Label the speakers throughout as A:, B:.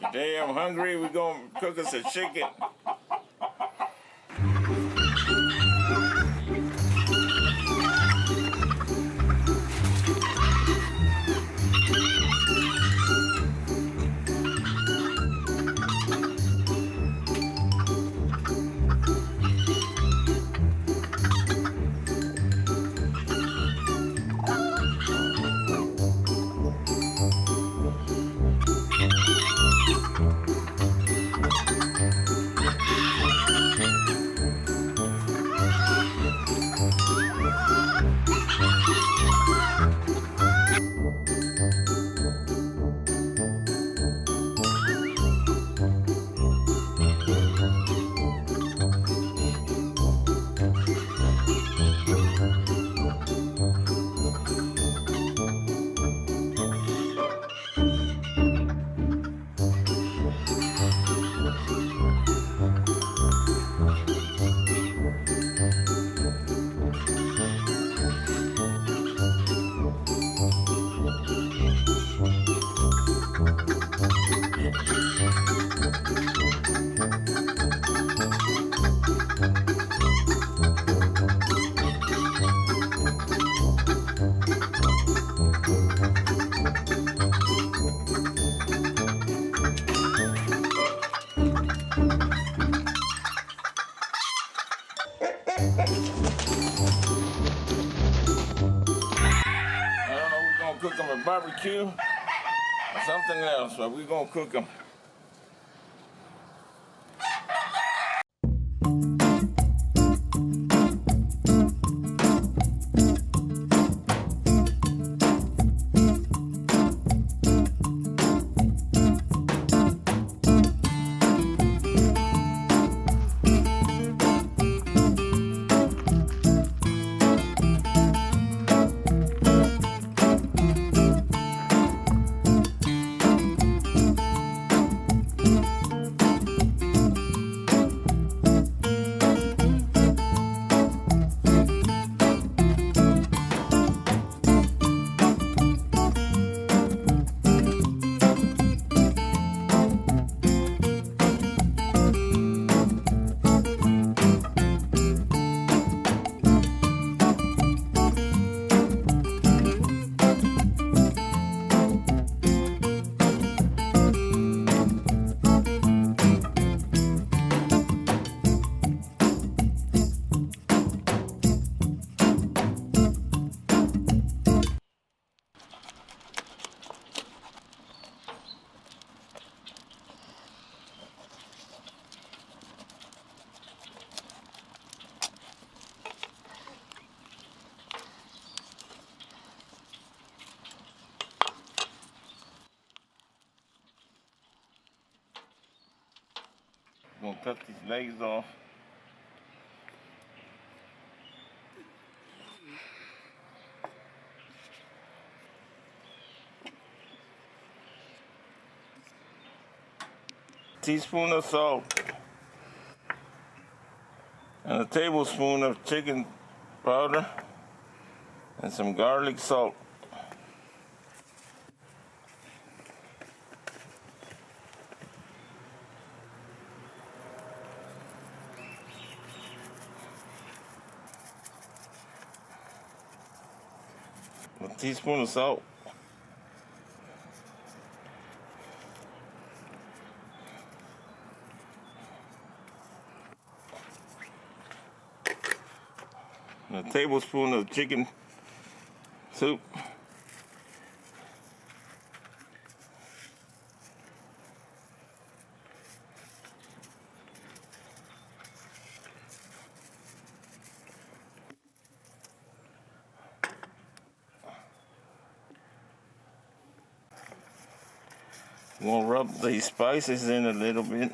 A: Today I'm hungry. We're gonna cook us a chicken. Cook them with barbecue or something else, but we're gonna cook them. I'm gonna cut these legs off. Teaspoon of salt and a tablespoon of chicken powder and some garlic salt. A teaspoon of salt. And a tablespoon of chicken soup. We'll rub these spices in a little bit.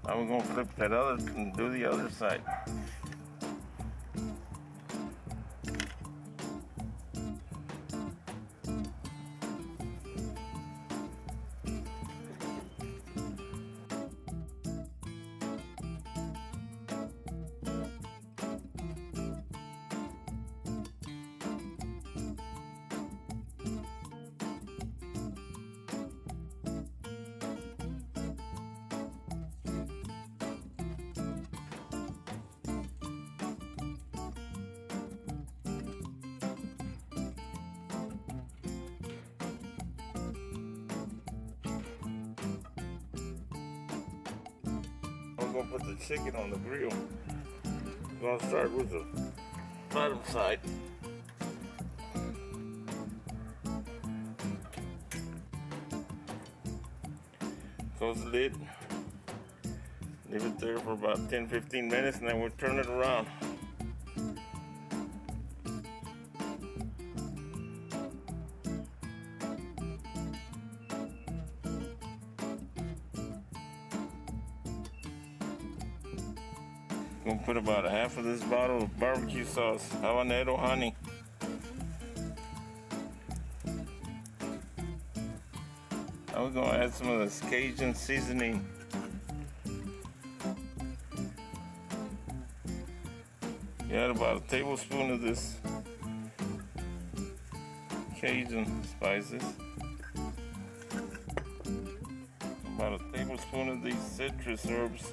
A: Now we're gonna flip that other and do the other side. gonna put the chicken on the grill. We're gonna start with the bottom side. Close the lid. Leave it there for about 10-15 minutes and then we'll turn it around. Gonna put about a half of this bottle of barbecue sauce, habanero honey. Now we're gonna add some of this Cajun seasoning. You add about a tablespoon of this Cajun spices. About a tablespoon of these citrus herbs.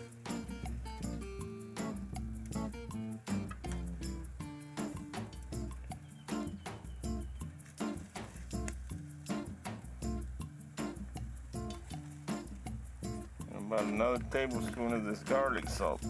A: About another tablespoon of this garlic salt.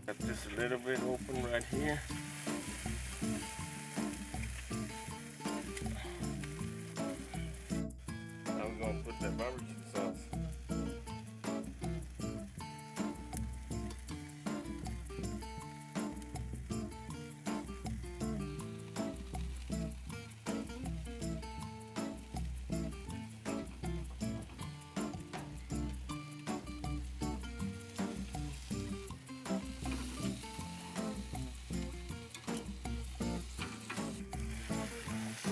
A: Got this a little bit open right here. Now we're gonna put that barbecue sauce.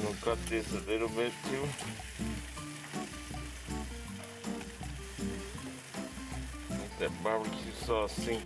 A: We'll cut this a little bit too. Let that barbecue sauce sink.